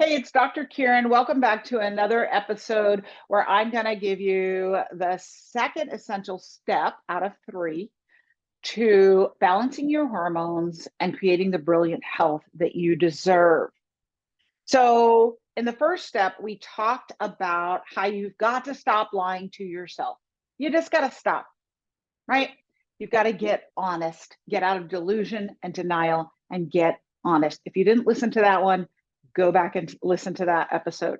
Hey, it's Dr. Kieran. Welcome back to another episode where I'm going to give you the second essential step out of three to balancing your hormones and creating the brilliant health that you deserve. So, in the first step, we talked about how you've got to stop lying to yourself. You just got to stop, right? You've got to get honest, get out of delusion and denial and get honest. If you didn't listen to that one, go back and listen to that episode.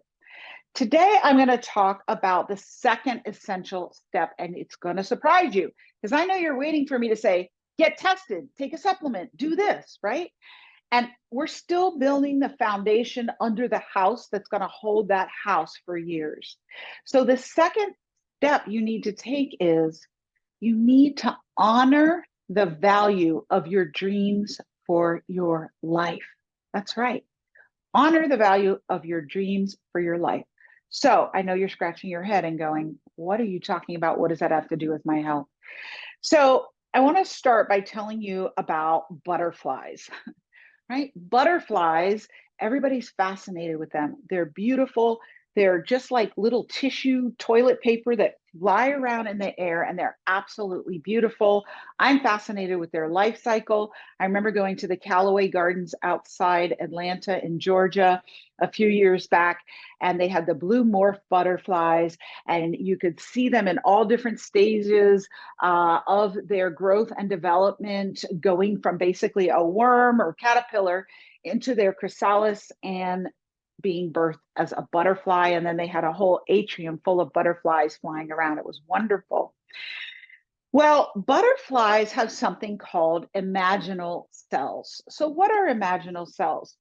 Today, I'm going to talk about the second essential step, and it's going to surprise you because I know you're waiting for me to say, get tested, take a supplement, do this, right? And we're still building the foundation under the house that's going to hold that house for years. So, the second step you need to take is you need to honor the value of your dreams for your life. That's right. Honor the value of your dreams for your life. So I know you're scratching your head and going, what are you talking about? What does that have to do with my health? So I want to start by telling you about butterflies, right? Butterflies, everybody's fascinated with them. They're beautiful. They're just like little tissue toilet paper that fly around in the air, and they're absolutely beautiful. I'm fascinated with their life cycle. I remember going to the Callaway Gardens outside Atlanta in Georgia a few years back, and they had the blue morph butterflies, and you could see them in all different stages of their growth and development, going from basically a worm or caterpillar into their chrysalis and being birthed as a butterfly. And then they had a whole atrium full of butterflies flying around. It was wonderful. Well, butterflies have something called imaginal cells. So, what are imaginal cells?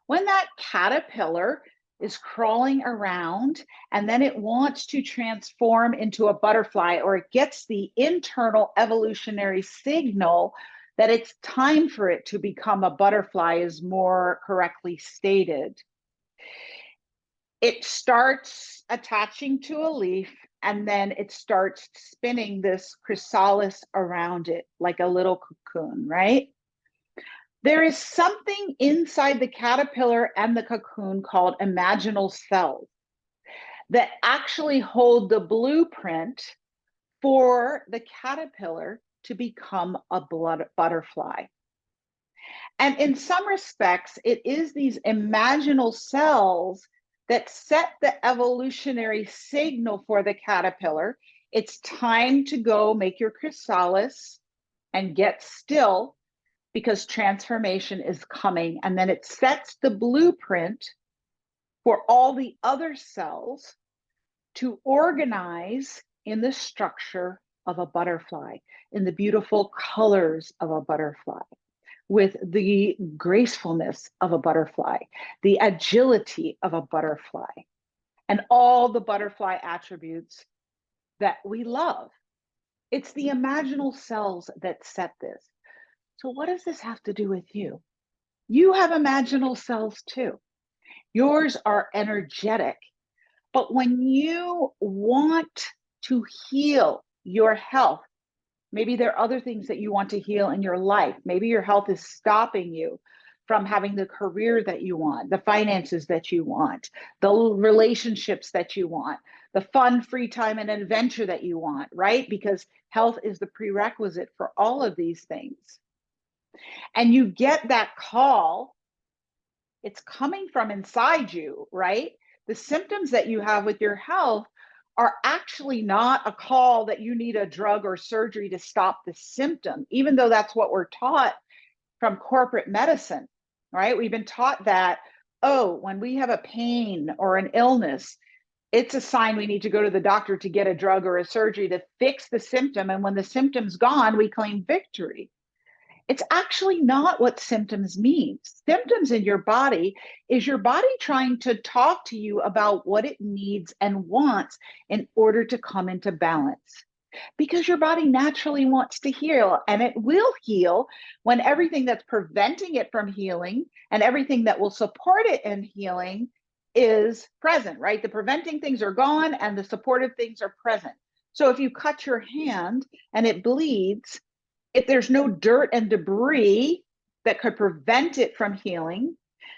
When that caterpillar is crawling around and then it wants to transform into a butterfly, or it gets the internal evolutionary signal that it's time for it to become a butterfly, is more correctly stated. It starts attaching to a leaf, and then it starts spinning this chrysalis around it like a little cocoon, right? There is something inside the caterpillar and the cocoon called imaginal cells that actually hold the blueprint for the caterpillar to become a butterfly. And in some respects, it is these imaginal cells that set the evolutionary signal for the caterpillar. It's time to go make your chrysalis and get still, because transformation is coming. And then it sets the blueprint for all the other cells to organize in the structure of a butterfly, in the beautiful colors of a butterfly, with the gracefulness of a butterfly, the agility of a butterfly, and all the butterfly attributes that we love. It's the imaginal cells that set this. So, what does this have to do with you? You have imaginal cells too. Yours are energetic. But when you want to heal your health, maybe there are other things that you want to heal in your life. Maybe your health is stopping you from having the career that you want, the finances that you want, the relationships that you want, the fun, free time, and adventure that you want, right? Because health is the prerequisite for all of these things. And you get that call, it's coming from inside you, right? The symptoms that you have with your health are actually not a call that you need a drug or surgery to stop the symptom, even though that's what we're taught from corporate medicine, right? We've been taught that, oh, when we have a pain or an illness, it's a sign we need to go to the doctor to get a drug or a surgery to fix the symptom. And when the symptom's gone, we claim victory. It's actually not what symptoms mean. Symptoms in your body is your body trying to talk to you about what it needs and wants in order to come into balance. Because your body naturally wants to heal, and it will heal when everything that's preventing it from healing and everything that will support it in healing is present, right? The preventing things are gone and the supportive things are present. So if you cut your hand and it bleeds, if there's no dirt and debris that could prevent it from healing,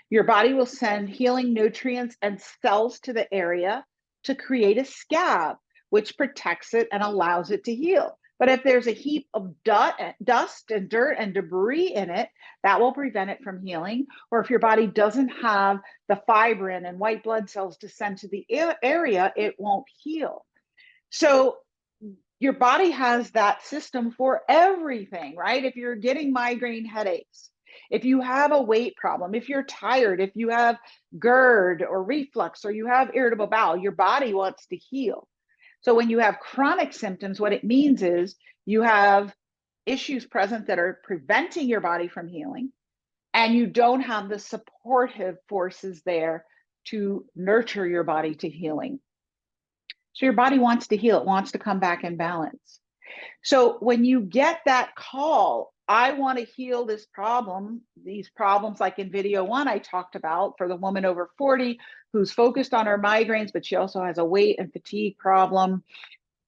Your body will send healing nutrients and cells to the area to create a scab, which protects it and allows it to heal. But if there's a heap of dust and dirt and debris in it, that will prevent it from healing. Or if your body doesn't have the fibrin and white blood cells to send to the area, it won't heal. So your body has that system for everything, right? If you're getting migraine headaches, if you have a weight problem, if you're tired, if you have GERD or reflux, or you have irritable bowel, your body wants to heal. So when you have chronic symptoms, what it means is you have issues present that are preventing your body from healing, and you don't have the supportive forces there to nurture your body to healing. So your body wants to heal, it wants to come back in balance. So when you get that call, I want to heal this problem, these problems, like in video one, I talked about for the woman over 40 who's focused on her migraines, but she also has a weight and fatigue problem,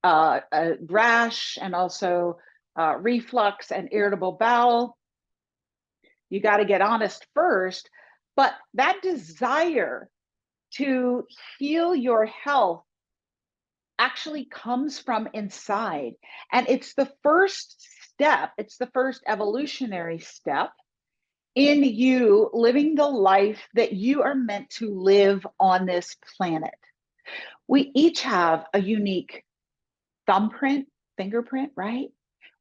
a rash, and also reflux and irritable bowel. You got to get honest first, but that desire to heal your health actually comes from inside. And it's the first step, it's the first evolutionary step in you living the life that you are meant to live on this planet. We each have a unique thumbprint, fingerprint, right?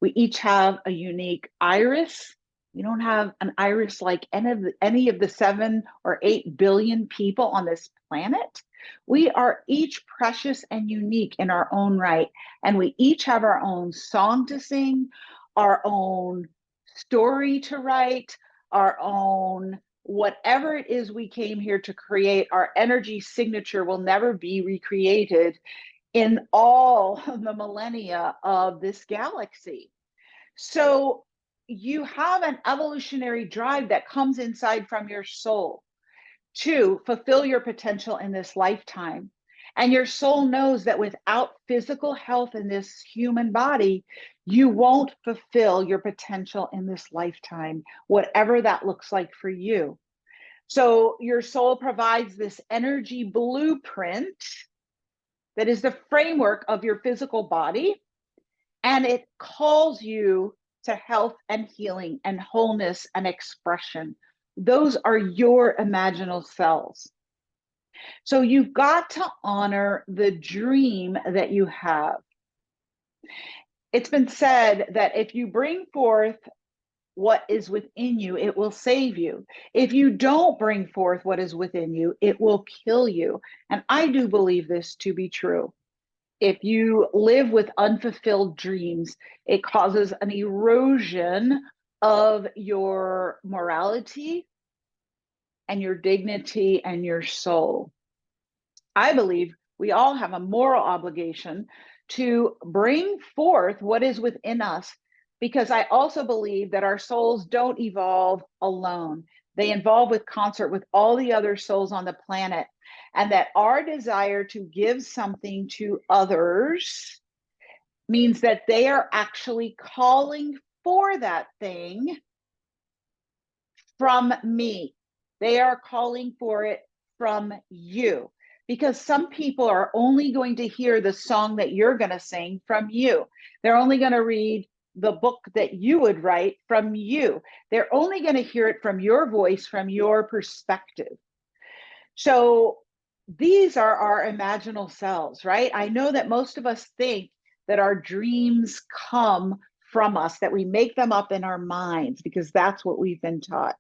We each have a unique iris. We don't have an iris like any of the 7 or 8 billion people on this planet. We are each precious and unique in our own right. And we each have our own song to sing, our own story to write, our own whatever it is we came here to create. Our energy signature will never be recreated in all the millennia of this galaxy. So you have an evolutionary drive that comes inside from your soul to fulfill your potential in this lifetime. And your soul knows that without physical health in this human body, you won't fulfill your potential in this lifetime, whatever that looks like for you. So your soul provides this energy blueprint that is the framework of your physical body, and it calls you to health and healing and wholeness and expression. Those are your imaginal cells. So you've got to honor the dream that you have. It's been said that if you bring forth what is within you, it will save you. If you don't bring forth what is within you, it will kill you. And I do believe this to be true. If you live with unfulfilled dreams, it causes an erosion of your morality and your dignity and your soul. I believe we all have a moral obligation to bring forth what is within us, because I also believe that our souls don't evolve alone. They evolve with concert with all the other souls on the planet, and that our desire to give something to others means that they are actually calling for that thing from me. They are calling for it from you, because some people are only going to hear the song that you're going to sing from you. They're only going to read the book that you would write from you. They're only going to hear it from your voice, from your perspective. So these are our imaginal selves, right? I know that most of us think that our dreams come from us, that we make them up in our minds because that's what we've been taught.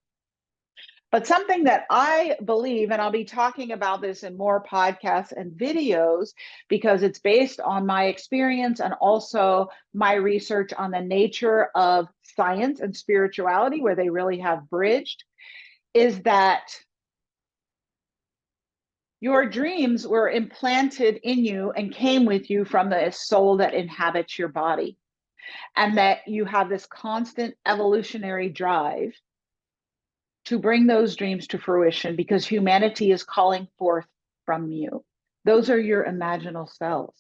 But something that I believe, and I'll be talking about this in more podcasts and videos because it's based on my experience and also my research on the nature of science and spirituality, where they really have bridged, is that your dreams were implanted in you and came with you from the soul that inhabits your body, and that you have this constant evolutionary drive to bring those dreams to fruition because humanity is calling forth from you. Those are your imaginal selves.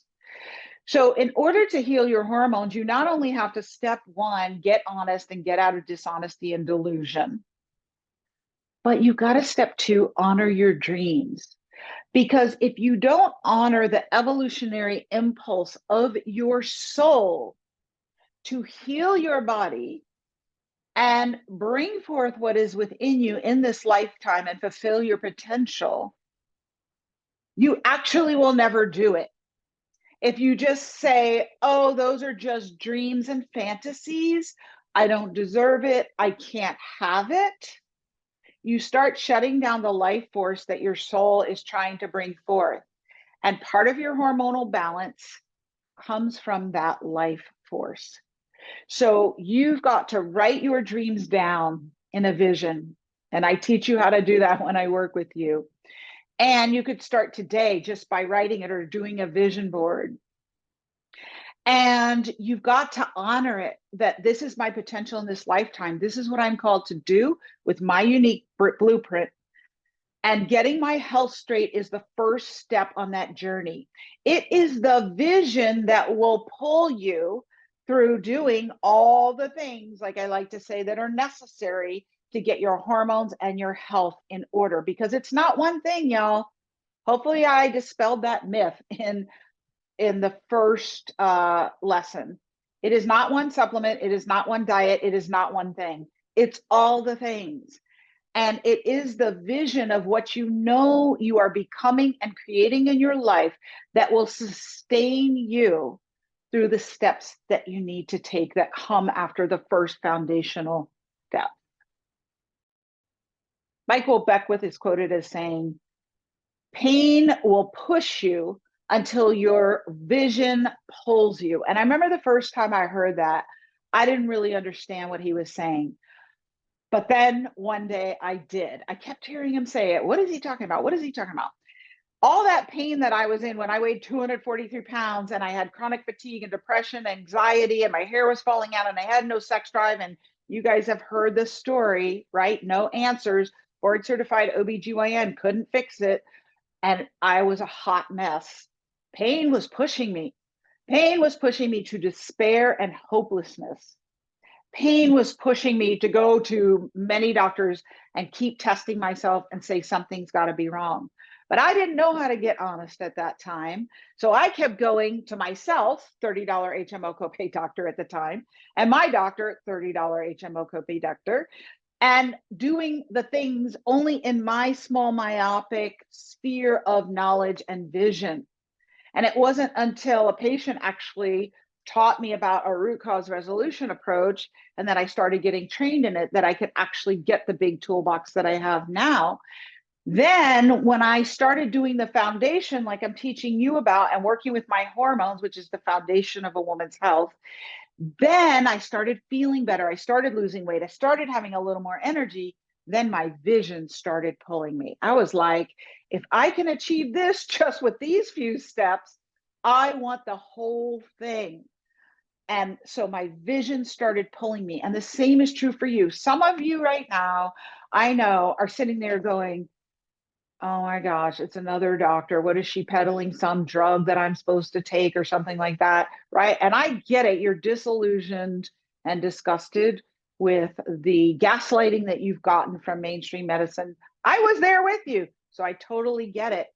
So in order to heal your hormones, you not only have to, step one, get honest and get out of dishonesty and delusion, But you got to step two, honor your dreams. Because if you don't honor the evolutionary impulse of your soul to heal your body and bring forth what is within you in this lifetime and fulfill your potential, you actually will never do it. If you just say, oh, those are just dreams and fantasies, I don't deserve it, I can't have it, you start shutting down the life force that your soul is trying to bring forth. And part of your hormonal balance comes from that life force. So you've got to write your dreams down in a vision. And I teach you how to do that when I work with you. And you could start today just by writing it or doing a vision board. And you've got to honor it, that this is my potential in this lifetime. This is what I'm called to do with my unique blueprint. And getting my health straight is the first step on that journey. It is the vision that will pull you through doing all the things, like I like to say, that are necessary to get your hormones and your health in order, because it's not one thing, y'all. Hopefully I dispelled that myth in the first lesson. It is not one supplement. It is not one diet. It is not one thing. It's all the things. And it is the vision of what you know you are becoming and creating in your life that will sustain you through the steps that you need to take that come after the first foundational step. Michael Beckwith is quoted as saying, pain will push you until your vision pulls you. And I remember the first time I heard that, I didn't really understand what he was saying. But then one day I did. I kept hearing him say it. What is he talking about? What is he talking about? All that pain that I was in when I weighed 243 pounds and I had chronic fatigue and depression, anxiety, and my hair was falling out and I had no sex drive. And you guys have heard the story, right? No answers. Board certified OBGYN couldn't fix it. And I was a hot mess. Pain was pushing me. Pain was pushing me to despair and hopelessness. Pain was pushing me to go to many doctors and keep testing myself and say something's got to be wrong. But I didn't know how to get honest at that time. So I kept going to myself, $30 HMO copay doctor at the time, and my doctor, $30 HMO copay doctor, and doing the things only in my small myopic sphere of knowledge and vision. And it wasn't until a patient actually taught me about a root cause resolution approach and that I started getting trained in it that I could actually get the big toolbox that I have now. Then when I started doing the foundation, like I'm teaching you about, and working with my hormones, which is the foundation of a woman's health, then I started feeling better. I started losing weight. I started having a little more energy. Then my vision started pulling me. I was like, if I can achieve this just with these few steps, I want the whole thing. And so my vision started pulling me. And the same is true for you. Some of you right now, I know, are sitting there going, oh my gosh, it's another doctor. What is she peddling? Some drug that I'm supposed to take or something like that, right? And I get it. You're disillusioned and disgusted with the gaslighting that you've gotten from mainstream medicine. I was there with you, so I totally get it.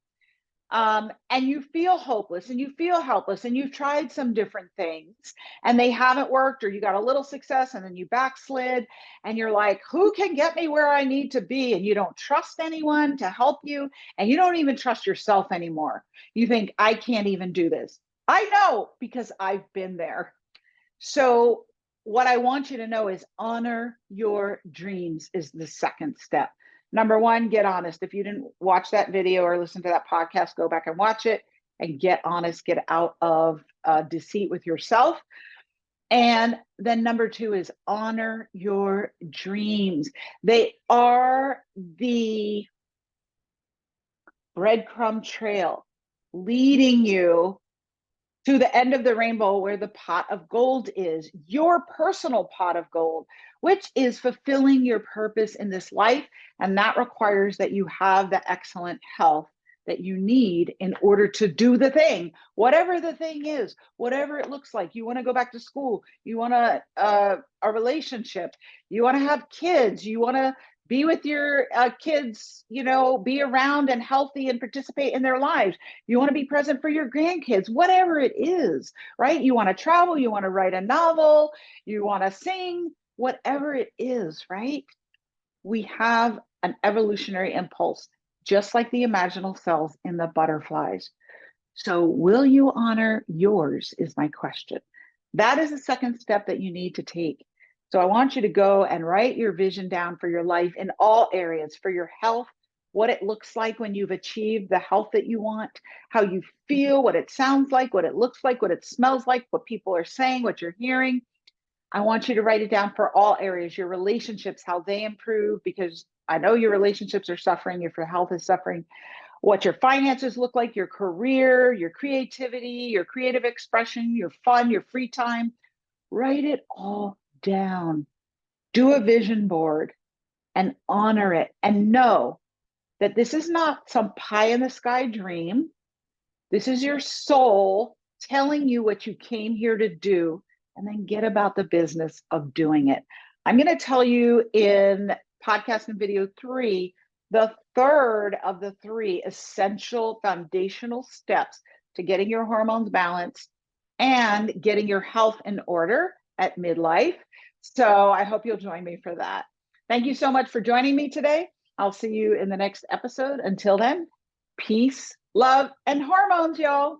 And you feel hopeless and you feel helpless and you've tried some different things and they haven't worked, or you got a little success and then you backslid and you're like, who can get me where I need to be? And you don't trust anyone to help you, and you don't even trust yourself anymore. You think, I can't even do this. I know, because I've been there. So what I want you to know is honor your dreams is the second step. Number one, get honest. If you didn't watch that video or listen to that podcast, go back and watch it and get honest, get out of deceit with yourself. And then number two is honor your dreams. They are the breadcrumb trail leading you to the end of the rainbow, where the pot of gold is, your personal pot of gold, which is fulfilling your purpose in this life. And that requires that you have the excellent health that you need in order to do the thing, whatever the thing is, whatever it looks like. You want to go back to school, you want a relationship, you want to have kids, you want to Be with your kids, be around and healthy and participate in their lives. You want to be present for your grandkids, whatever it is, right? You want to travel, you want to write a novel, you want to sing, whatever it is, right? We have an evolutionary impulse, just like the imaginal cells in the butterflies. So, will you honor yours? Is my question. That is the second step that you need to take. So, I want you to go and write your vision down for your life in all areas, for your health, what it looks like when you've achieved the health that you want, how you feel, what it sounds like, what it looks like, what it smells like, what people are saying, what you're hearing. I want you to write it down for all areas, your relationships, how they improve, because I know your relationships are suffering if your health is suffering, what your finances look like, your career, your creativity, your creative expression, your fun, your free time. Write it all down. Do a vision board and honor it. And know that this is not some pie in the sky dream. This is your soul telling you what you came here to do, and then get about the business of doing it. I'm going to tell you in podcast and video 3, the third of the 3 essential foundational steps to getting your hormones balanced and getting your health in order at midlife. So I hope you'll join me for that. Thank you so much for joining me today. I'll see you in the next episode. Until then, peace, love, and hormones, y'all.